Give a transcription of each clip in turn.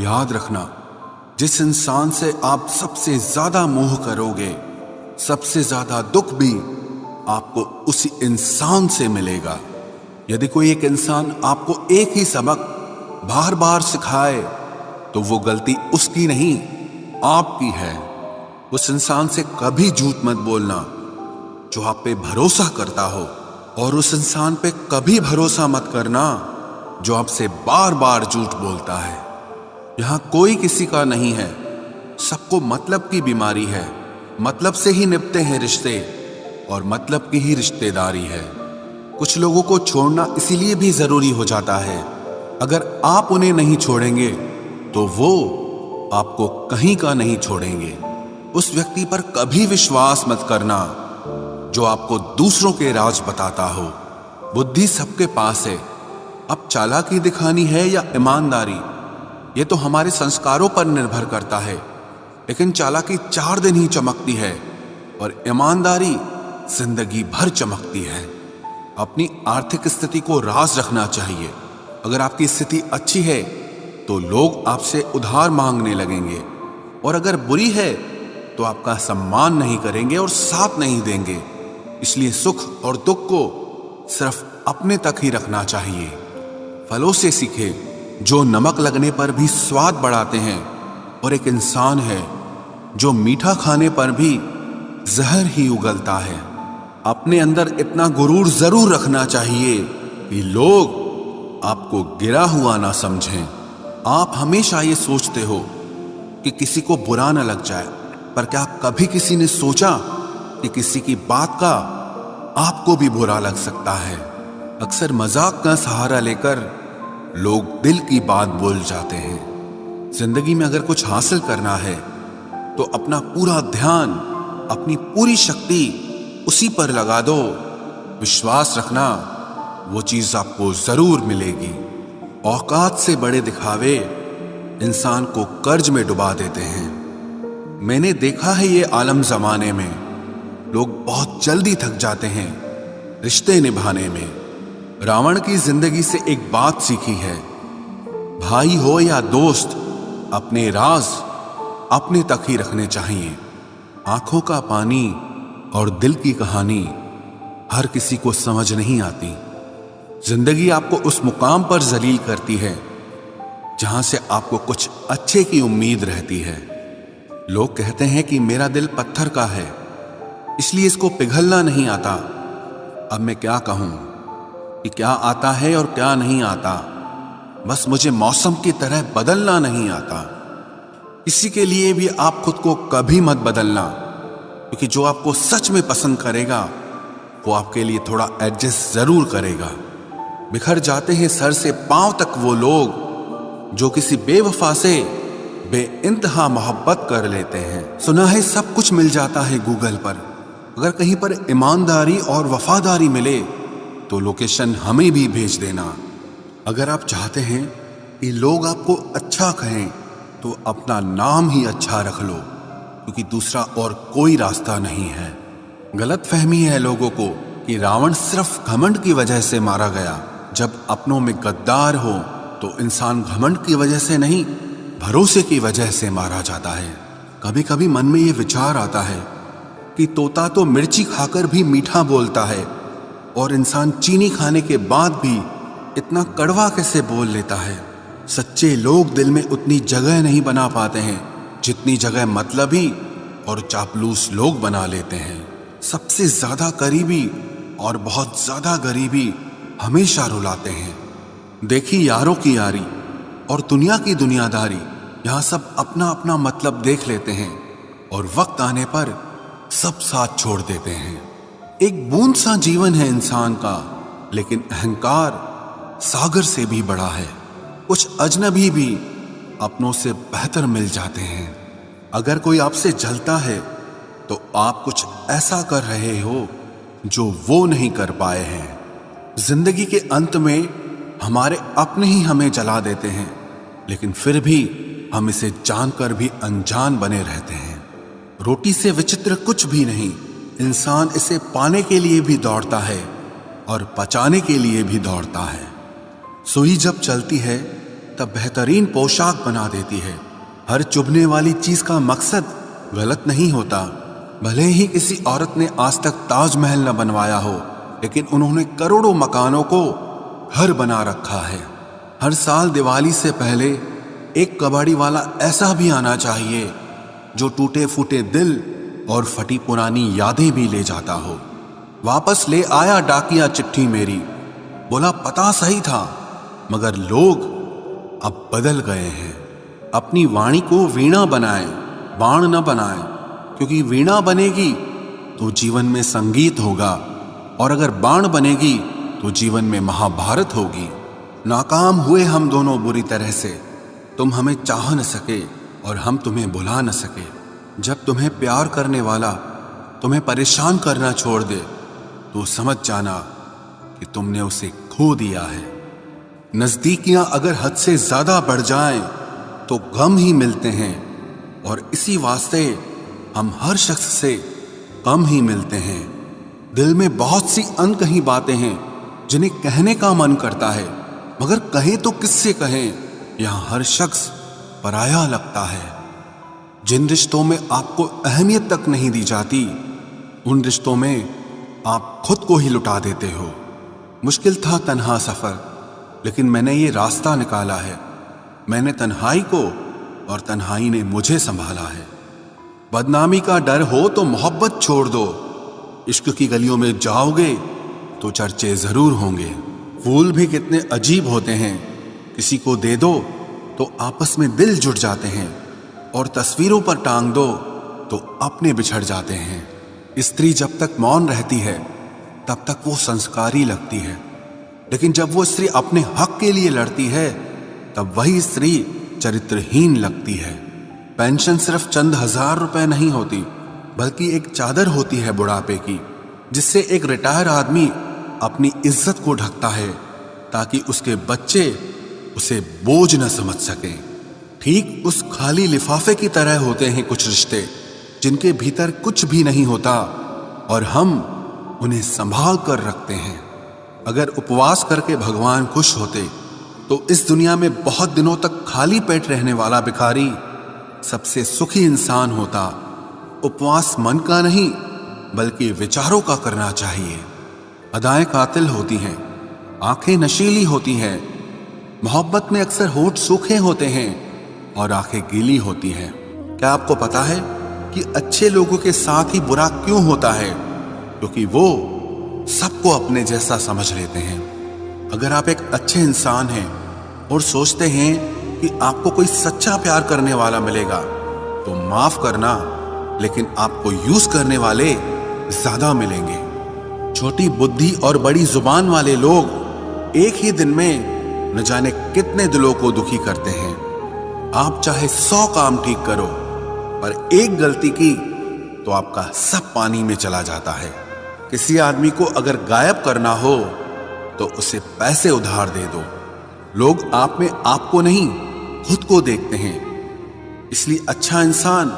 याद रखना, जिस इंसान से आप सबसे ज्यादा मोह करोगे, सबसे ज्यादा दुख भी आपको उसी इंसान से मिलेगा। यदि कोई एक इंसान आपको एक ही सबक बार बार सिखाए तो वो गलती उसकी नहीं, आपकी है। उस इंसान से कभी झूठ मत बोलना जो आप पे भरोसा करता हो, और उस इंसान पे कभी भरोसा मत करना जो आपसे बार बार झूठ बोलता है। यहां कोई किसी का नहीं है, सबको मतलब की बीमारी है। मतलब से ही निपटे हैं रिश्ते, और मतलब की ही रिश्तेदारी है। कुछ लोगों को छोड़ना इसीलिए भी जरूरी हो जाता है, अगर आप उन्हें नहीं छोड़ेंगे तो वो आपको कहीं का नहीं छोड़ेंगे। उस व्यक्ति पर कभी विश्वास मत करना जो आपको दूसरों के राज बताता हो। बुद्धि सबके पास है, अब चालाकी दिखानी है या ईमानदारी, ये तो हमारे संस्कारों पर निर्भर करता है। लेकिन चालाकी 4 दिन ही चमकती है और ईमानदारी जिंदगी भर चमकती है। अपनी आर्थिक स्थिति को राज रखना चाहिए। अगर आपकी स्थिति अच्छी है तो लोग आपसे उधार मांगने लगेंगे, और अगर बुरी है तो आपका सम्मान नहीं करेंगे और साथ नहीं देंगे। इसलिए सुख और दुख को सिर्फ अपने तक ही रखना चाहिए। फलों से सीखे जो नमक लगने पर भी स्वाद बढ़ाते हैं, और एक इंसान है जो मीठा खाने पर भी जहर ही उगलता है। अपने अंदर इतना गुरूर जरूर रखना चाहिए कि लोग आपको गिरा हुआ ना समझें। आप हमेशा ये सोचते हो कि किसी को बुरा ना लग जाए, पर क्या कभी किसी ने सोचा कि किसी की बात का आपको भी बुरा लग सकता है? अक्सर मजाक का सहारा लेकर लोग दिल की बात बोल जाते हैं। जिंदगी में अगर कुछ हासिल करना है तो अपना पूरा ध्यान, अपनी पूरी शक्ति उसी पर लगा दो। विश्वास रखना, वो चीज आपको जरूर मिलेगी। औकात से बड़े दिखावे इंसान को कर्ज में डुबा देते हैं। मैंने देखा है ये आलम जमाने में लोग बहुत जल्दी थक जाते हैं रिश्ते निभाने में। रावण की जिंदगी से एक बात सीखी है, भाई हो या दोस्त, अपने राज अपने तक ही रखने चाहिए। आंखों का पानी और दिल की कहानी हर किसी को समझ नहीं आती। जिंदगी आपको उस मुकाम पर जलील करती है जहां से आपको कुछ अच्छे की उम्मीद रहती है। लोग कहते हैं कि मेरा दिल पत्थर का है, इसलिए इसको पिघलना नहीं आता। अब मैं क्या कहूं कि क्या आता है और क्या नहीं आता। बस मुझे मौसम की तरह बदलना नहीं आता। इसी के लिए भी आप खुद को कभी मत बदलना, क्योंकि जो आपको सच में पसंद करेगा वो आपके लिए थोड़ा एडजस्ट जरूर करेगा। बिखर जाते हैं सर से पांव तक वो लोग जो किसी बेवफा से बेइंतहा मोहब्बत कर लेते हैं। सुना है सब कुछ मिल जाता है गूगल पर, अगर कहीं पर ईमानदारी और वफादारी मिले तो लोकेशन हमें भी भेज देना। अगर आप चाहते हैं कि लोग आपको अच्छा कहें तो अपना नाम ही अच्छा रख लो, क्योंकि दूसरा और कोई रास्ता नहीं है। गलत फहमी है लोगों को कि रावण सिर्फ घमंड की वजह से मारा गया। जब अपनों में गद्दार हो तो इंसान घमंड की वजह से नहीं, भरोसे की वजह से मारा जाता है। कभी कभी मन में ये विचार आता है कि तोता तो मिर्ची खाकर भी मीठा बोलता है, और इंसान चीनी खाने के बाद भी इतना कड़वा कैसे बोल लेता है। सच्चे लोग दिल में उतनी जगह नहीं बना पाते हैं जितनी जगह मतलबी और चापलूस लोग बना लेते हैं। सबसे ज्यादा करीबी और बहुत ज्यादा गरीबी हमेशा रुलाते हैं। देखी यारों की यारी और दुनिया की दुनियादारी, यहां सब अपना अपना मतलब देख लेते हैं और वक्त आने पर सब साथ छोड़ देते हैं। एक बूंद सा जीवन है इंसान का, लेकिन अहंकार सागर से भी बड़ा है। कुछ अजनबी भी अपनों से बेहतर मिल जाते हैं। अगर कोई आपसे जलता है तो आप कुछ ऐसा कर रहे हो जो वो नहीं कर पाए हैं। जिंदगी के अंत में हमारे अपने ही हमें जला देते हैं, लेकिन फिर भी हम इसे जानकर भी अनजान बने रहते हैं। रोटी से विचित्र कुछ भी नहीं, इंसान इसे पाने के लिए भी दौड़ता है और पचाने के लिए भी दौड़ता है। सुई जब चलती है तब बेहतरीन पोशाक बना देती है। हर चुभने वाली चीज का मकसद गलत नहीं होता। भले ही किसी औरत ने आज तक ताजमहल न बनवाया हो, लेकिन उन्होंने करोड़ों मकानों को घर बना रखा है। हर साल दिवाली से पहले एक कबाड़ी वाला ऐसा भी आना चाहिए जो टूटे फूटे दिल और फटी पुरानी यादें भी ले जाता हो। वापस ले आया डाकिया चिट्ठी मेरी, बोला पता सही था मगर लोग अब बदल गए हैं। अपनी वाणी को वीणा बनाए, बाण न बनाए, क्योंकि वीणा बनेगी तो जीवन में संगीत होगा, और अगर बाण बनेगी तो जीवन में महाभारत होगी। नाकाम हुए हम दोनों बुरी तरह से, तुम हमें चाह न सके और हम तुम्हें भुला न सके। जब तुम्हें प्यार करने वाला तुम्हें परेशान करना छोड़ दे तो समझ जाना कि तुमने उसे खो दिया है। नजदीकियां अगर हद से ज्यादा बढ़ जाएं तो गम ही मिलते हैं, और इसी वास्ते हम हर शख्स से कम ही मिलते हैं। दिल में बहुत सी अनकही बातें हैं जिन्हें कहने का मन करता है, मगर कहें तो किससे कहें, यहां हर शख्स पराया लगता है। जिन रिश्तों में आपको अहमियत तक नहीं दी जाती, उन रिश्तों में आप खुद को ही लुटा देते हो। मुश्किल था तन्हा सफर, लेकिन मैंने ये रास्ता निकाला है। मैंने तन्हाई को और तन्हाई ने मुझे संभाला है। बदनामी का डर हो तो मोहब्बत छोड़ दो, इश्क की गलियों में जाओगे तो चर्चे जरूर होंगे। फूल भी कितने अजीब होते हैं, किसी को दे दो तो आपस में दिल जुट जाते हैं, और तस्वीरों पर टांग दो तो अपने बिछड़ जाते हैं। स्त्री जब तक मौन रहती है तब तक वो संस्कारी लगती है, लेकिन जब वो स्त्री अपने हक के लिए लड़ती है तब वही स्त्री चरित्रहीन लगती है। पेंशन सिर्फ चंद हजार रुपए नहीं होती, बल्कि एक चादर होती है बुढ़ापे की, जिससे एक रिटायर आदमी अपनी इज्जत को ढकता है ताकि उसके बच्चे उसे बोझ न समझ सकें। ठीक उस खाली लिफाफे की तरह होते हैं कुछ रिश्ते जिनके भीतर कुछ भी नहीं होता और हम उन्हें संभाल कर रखते हैं। अगर उपवास करके भगवान खुश होते तो इस दुनिया में बहुत दिनों तक खाली पेट रहने वाला भिखारी सबसे सुखी इंसान होता। उपवास मन का नहीं बल्कि विचारों का करना चाहिए। अदाएं कातिल होती हैं, आंखें नशीली होती हैं। मोहब्बत में अक्सर होठ सूखे होते हैं और आंखें गीली होती हैं। क्या आपको पता है कि अच्छे लोगों के साथ ही बुरा क्यों होता है? क्योंकि वो सबको अपने जैसा समझ लेते हैं। अगर आप एक अच्छे इंसान हैं और सोचते हैं कि आपको कोई सच्चा प्यार करने वाला मिलेगा, तो माफ करना, लेकिन आपको यूज करने वाले ज्यादा मिलेंगे। छोटी बुद्धि और बड़ी जुबान वाले लोग एक ही दिन में न जाने कितने दिलों को दुखी करते हैं। आप चाहे 100 काम ठीक करो, पर एक गलती की तो आपका सब पानी में चला जाता है। किसी आदमी को अगर गायब करना हो तो उसे पैसे उधार दे दो। लोग आप में आपको नहीं खुद को देखते हैं, इसलिए अच्छा इंसान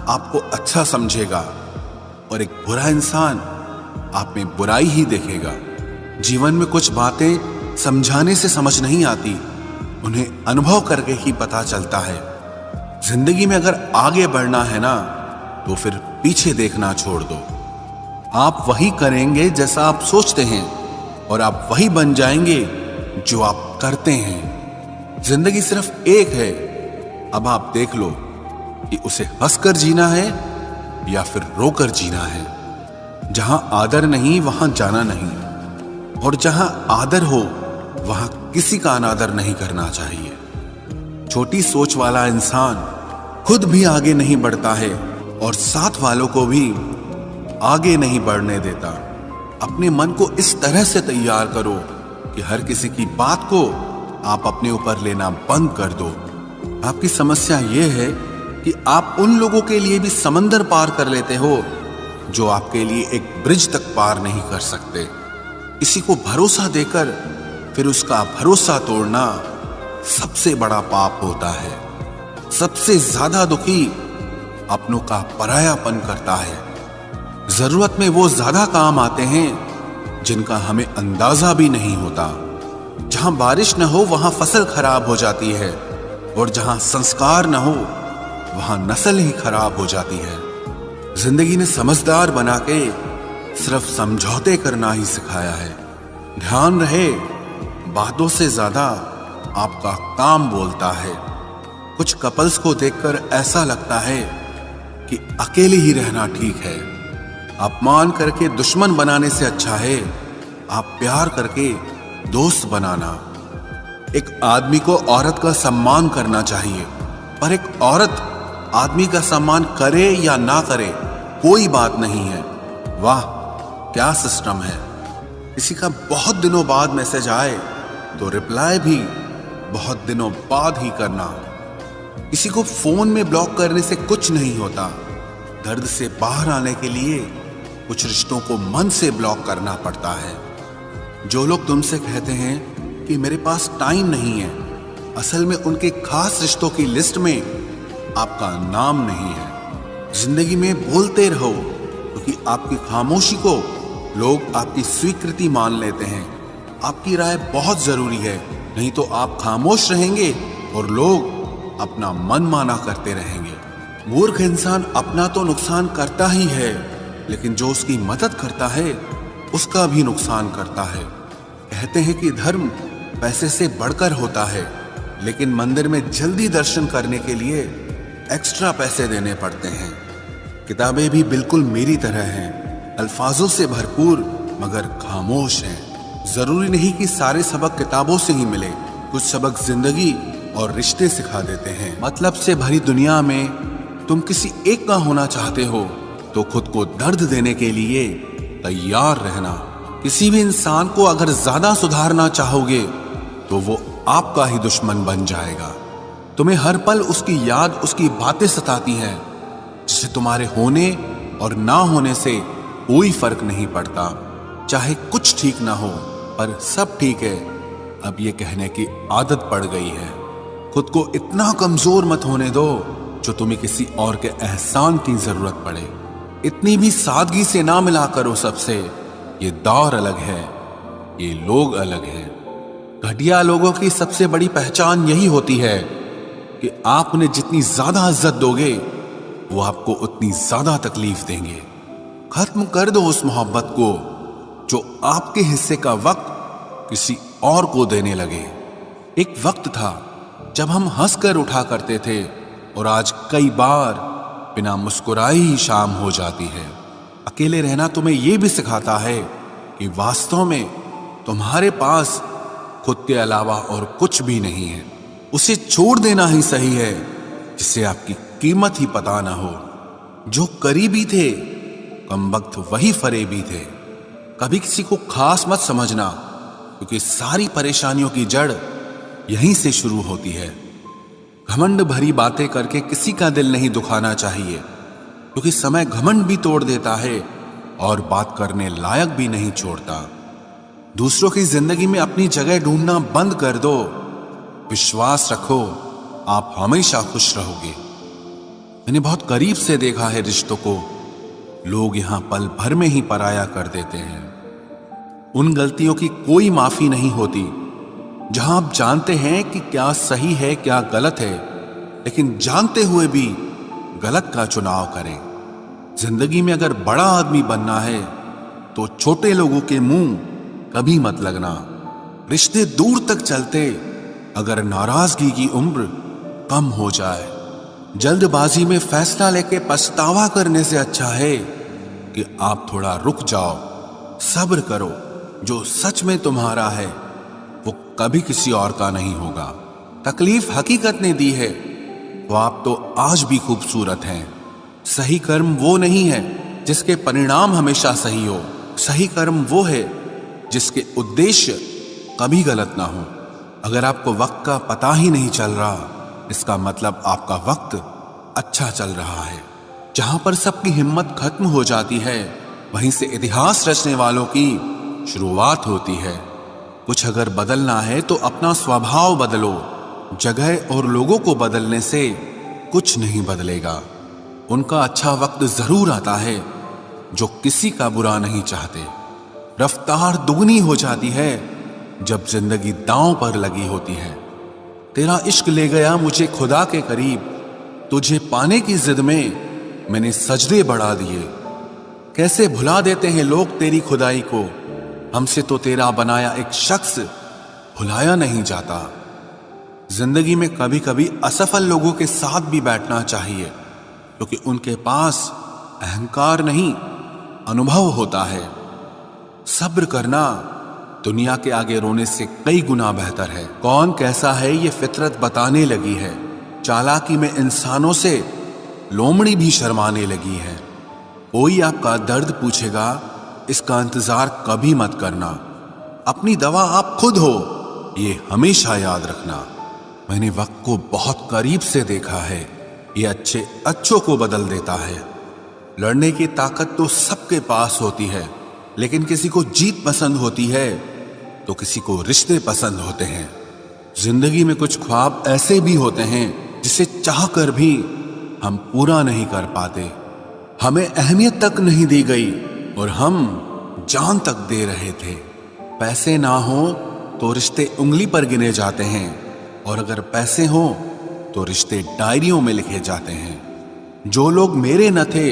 आपको अच्छा समझेगा और एक बुरा इंसान आप में बुराई ही देखेगा। जीवन में कुछ बातें समझाने से समझ नहीं आती, उन्हें अनुभव करके ही पता चलता है। जिंदगी में अगर आगे बढ़ना है ना, तो फिर पीछे देखना छोड़ दो। आप वही करेंगे जैसा आप सोचते हैं, और आप वही बन जाएंगे जो आप करते हैं। जिंदगी सिर्फ एक है, अब आप देख लो कि उसे हंसकर जीना है या फिर रोकर जीना है। जहां आदर नहीं वहां जाना नहीं, और जहां आदर हो वहां किसी का अनादर नहीं करना चाहिए। छोटी सोच वाला इंसान खुद भी आगे नहीं बढ़ता है और साथ वालों को भी आगे नहीं बढ़ने देता। अपने मन को इस तरह से तैयार करो कि हर किसी की बात को आप अपने ऊपर लेना बंद कर दो। आपकी समस्या यह है कि आप उन लोगों के लिए भी समंदर पार कर लेते हो जो आपके लिए एक ब्रिज तक पार नहीं कर सकते। किसी को भरोसा देकर फिर उसका भरोसा तोड़ना सबसे बड़ा पाप होता है। सबसे ज्यादा दुखी अपनों का परायापन करता है। जरूरत में वो ज्यादा काम आते हैं जिनका हमें अंदाजा भी नहीं होता। जहां बारिश न हो वहां फसल खराब हो जाती है, और जहां संस्कार न हो वहां नस्ल ही खराब हो जाती है। जिंदगी ने समझदार बना के सिर्फ समझौते करना ही सिखाया है। ध्यान रहे, बातों से ज्यादा आपका काम बोलता है। कुछ कपल्स को देखकर ऐसा लगता है कि अकेले ही रहना ठीक है। अपमान करके दुश्मन बनाने से अच्छा है आप प्यार करके दोस्त बनाना। एक आदमी को औरत का सम्मान करना चाहिए, पर एक औरत आदमी का सम्मान करे या ना करे कोई बात नहीं है। वाह क्या सिस्टम है। किसी का बहुत दिनों बाद मैसेज आए तो रिप्लाई भी बहुत दिनों बाद ही करना। किसी को फोन में ब्लॉक करने से कुछ नहीं होता। दर्द से बाहर आने के लिए कुछ रिश्तों को मन से ब्लॉक करना पड़ता है। जो लोग तुमसे कहते हैं कि मेरे पास टाइम नहीं है, असल में उनके खास रिश्तों की लिस्ट में आपका नाम नहीं है। जिंदगी में बोलते रहो, क्योंकि आपकी खामोशी को लोग आपकी स्वीकृति मान लेते हैं। आपकी राय बहुत जरूरी है, नहीं तो आप खामोश रहेंगे और लोग अपना मन माना करते रहेंगे। मूर्ख इंसान अपना तो नुकसान करता ही है, लेकिन जो उसकी मदद करता है उसका भी नुकसान करता है। कहते हैं कि धर्म पैसे से बढ़कर होता है, लेकिन मंदिर में जल्दी दर्शन करने के लिए एक्स्ट्रा पैसे देने पड़ते हैं। किताबें भी बिल्कुल मेरी तरह हैं, अल्फाजों से भरपूर मगर खामोश हैं। जरूरी नहीं कि सारे सबक किताबों से ही मिले, कुछ सबक जिंदगी और रिश्ते सिखा देते हैं। मतलब से भरी दुनिया में तुम किसी एक का होना चाहते हो तो खुद को दर्द देने के लिए तैयार रहना। किसी भी इंसान को अगर ज्यादा सुधारना चाहोगे तो वो आपका ही दुश्मन बन जाएगा। तुम्हें हर पल उसकी याद, उसकी बातें सताती हैं, जिससे तुम्हारे होने और ना होने से कोई फर्क नहीं पड़ता। चाहे कुछ ठीक ना हो पर सब ठीक है, अब ये कहने की आदत पड़ गई है। खुद को इतना कमजोर मत होने दो जो तुम्हें किसी और के एहसान की जरूरत पड़े। इतनी भी सादगी से ना मिला करो सबसे। ये दौर अलग है, ये लोग अलग हैं। घटिया लोगों की सबसे बड़ी पहचान यही होती है कि आप उन्हें जितनी ज्यादा इज्जत दोगे वो आपको उतनी ज्यादा तकलीफ देंगे। खत्म कर दो उस मोहब्बत को जो आपके हिस्से का वक्त किसी और को देने लगे। एक वक्त था जब हम हंसकर उठा करते थे, और आज कई बार बिना मुस्कुराए ही शाम हो जाती है। अकेले रहना तुम्हें यह भी सिखाता है कि वास्तव में तुम्हारे पास खुद के अलावा और कुछ भी नहीं है। उसे छोड़ देना ही सही है जिसे आपकी कीमत ही पता ना हो। जो करीबी थे कमबख्त वही फरेबी थे। कभी किसी को खास मत समझना, क्योंकि सारी परेशानियों की जड़ यहीं से शुरू होती है। घमंड भरी बातें करके किसी का दिल नहीं दुखाना चाहिए, क्योंकि समय घमंड भी तोड़ देता है और बात करने लायक भी नहीं छोड़ता। दूसरों की जिंदगी में अपनी जगह ढूंढना बंद कर दो। विश्वास रखो, आप हमेशा खुश रहोगे। मैंने बहुत करीब से देखा है रिश्तों को, लोग यहां पल भर में ही पराया कर देते हैं। उन गलतियों की कोई माफी नहीं होती जहां आप जानते हैं कि क्या सही है क्या गलत है, लेकिन जानते हुए भी गलत का चुनाव करें। जिंदगी में अगर बड़ा आदमी बनना है तो छोटे लोगों के मुंह कभी मत लगना। रिश्ते दूर तक चलते अगर नाराजगी की उम्र कम हो जाए। जल्दबाजी में फैसला लेके पछतावा करने से अच्छा है कि आप थोड़ा रुक जाओ, सब्र करो। जो सच में तुम्हारा है वो कभी किसी और का नहीं होगा। तकलीफ हकीकत ने दी है तो आप तो आज भी खूबसूरत हैं। सही कर्म वो नहीं है जिसके परिणाम हमेशा सही हो। सही कर्म वो है जिसके उद्देश्य कभी गलत ना हो। अगर आपको वक्त का पता ही नहीं चल रहा, इसका मतलब आपका वक्त अच्छा चल रहा है। जहां पर सबकी हिम्मत खत्म हो जाती है, वहीं से इतिहास रचने वालों की शुरुआत होती है। कुछ अगर बदलना है तो अपना स्वभाव बदलो। जगह और लोगों को बदलने से कुछ नहीं बदलेगा। उनका अच्छा वक्त जरूर आता है जो किसी का बुरा नहीं चाहते। रफ्तार दुगनी हो जाती है जब जिंदगी दांव पर लगी होती है। तेरा इश्क ले गया मुझे खुदा के करीब, तुझे पाने की जिद में मैंने सजदे बढ़ा दिए। कैसे भुला देते हैं लोग तेरी खुदाई को, हमसे तो तेरा बनाया एक शख्स भुलाया नहीं जाता। जिंदगी में कभी कभी असफल लोगों के साथ भी बैठना चाहिए, क्योंकि उनके पास अहंकार नहीं अनुभव होता है। सब्र करना दुनिया के आगे रोने से कई गुना बेहतर है। कौन कैसा है ये फितरत बताने लगी है, चालाकी में इंसानों से लोमड़ी भी शर्माने लगी है। कोई आपका दर्द पूछेगा, इसका इंतजार कभी मत करना, अपनी दवा आप खुद हो, ये हमेशा याद रखना। मैंने वक्त को बहुत करीब से देखा है, ये अच्छे अच्छों को बदल देता है। लड़ने की ताकत तो सबके पास होती है, लेकिन किसी को जीत पसंद होती है तो किसी को रिश्ते पसंद होते हैं। जिंदगी में कुछ ख्वाब ऐसे भी होते हैं जिसे चाह कर भी हम पूरा नहीं कर पाते। हमें अहमियत तक नहीं दी गई और हम जान तक दे रहे थे। पैसे ना हो तो रिश्ते उंगली पर गिने जाते हैं, और अगर पैसे हो तो रिश्ते डायरियों में लिखे जाते हैं। जो लोग मेरे न थे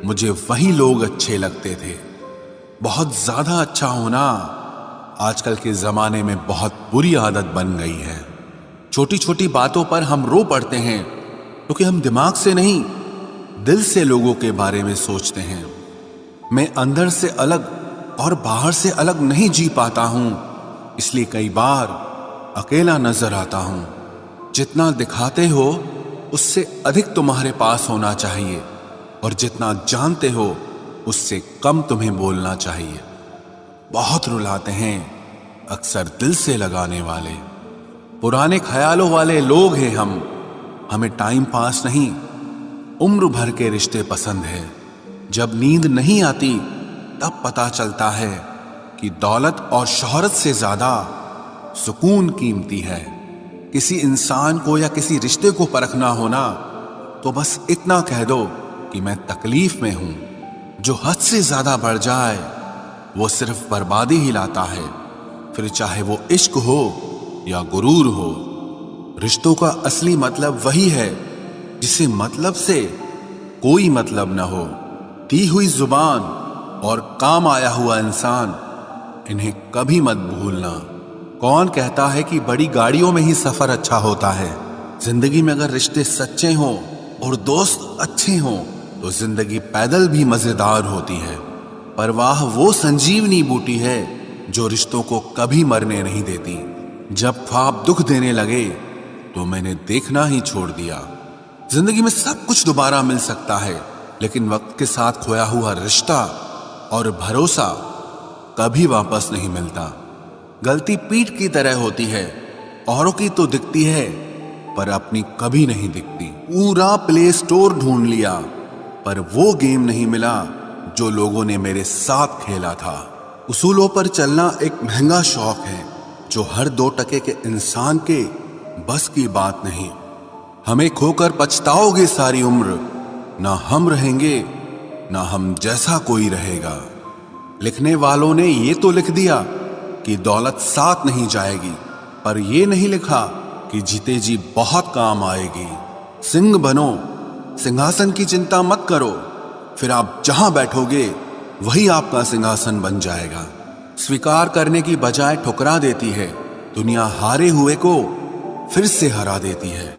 मुझे वही लोग अच्छे लगते थे। बहुत ज्यादा अच्छा होना आजकल के जमाने में बहुत बुरी आदत बन गई है। छोटी छोटी बातों पर हम रो पड़ते हैं, क्योंकि हम दिमाग से नहीं दिल से लोगों के बारे में सोचते हैं। मैं अंदर से अलग और बाहर से अलग नहीं जी पाता हूं, इसलिए कई बार अकेला नजर आता हूं। जितना दिखाते हो उससे अधिक तुम्हारे पास होना चाहिए, और जितना जानते हो उससे कम तुम्हें बोलना चाहिए। बहुत रुलाते हैं अक्सर दिल से लगाने वाले, पुराने ख्यालों वाले लोग हैं हम। हमें टाइम पास नहीं उम्र भर के रिश्ते पसंद है। जब नींद नहीं आती तब पता चलता है कि दौलत और शोहरत से ज्यादा सुकून कीमती है। किसी इंसान को या किसी रिश्ते को परखना होना तो बस इतना कह दो कि मैं तकलीफ में हूं। जो हद से ज्यादा बढ़ जाए वो सिर्फ बर्बादी ही लाता है, फिर चाहे वो इश्क हो या गुरूर हो। रिश्तों का असली मतलब वही है जिसे मतलब से कोई मतलब न हो। दी हुई जुबान और काम आया हुआ इंसान, इन्हें कभी मत भूलना। कौन कहता है कि बड़ी गाड़ियों में ही सफर अच्छा होता है? जिंदगी में अगर रिश्ते सच्चे हों और दोस्त अच्छे हों तो जिंदगी पैदल भी मजेदार होती है। परवाह वो संजीवनी बूटी है जो रिश्तों को कभी मरने नहीं देती। जब ख्वाब दुख देने लगे तो मैंने देखना ही छोड़ दिया। जिंदगी में सब कुछ दोबारा मिल सकता है, लेकिन वक्त के साथ खोया हुआ रिश्ता और भरोसा कभी वापस नहीं मिलता। गलती पीठ की तरह होती है, औरों की तो दिखती है पर अपनी कभी नहीं दिखती। पूरा प्ले स्टोर ढूंढ लिया पर वो गेम नहीं मिला जो लोगों ने मेरे साथ खेला था। उसूलों पर चलना एक महंगा शौक है जो हर 2 टके के इंसान के बस की बात नहीं। हमें खोकर पछताओगे सारी उम्र, ना हम रहेंगे ना हम जैसा कोई रहेगा। लिखने वालों ने ये तो लिख दिया कि दौलत साथ नहीं जाएगी, पर ये नहीं लिखा कि जीते जी बहुत काम आएगी। सिंह बनो, सिंहासन की चिंता मत करो, फिर आप जहां बैठोगे वही आपका सिंहासन बन जाएगा। स्वीकार करने की बजाय ठुकरा देती है दुनिया, हारे हुए को फिर से हरा देती है।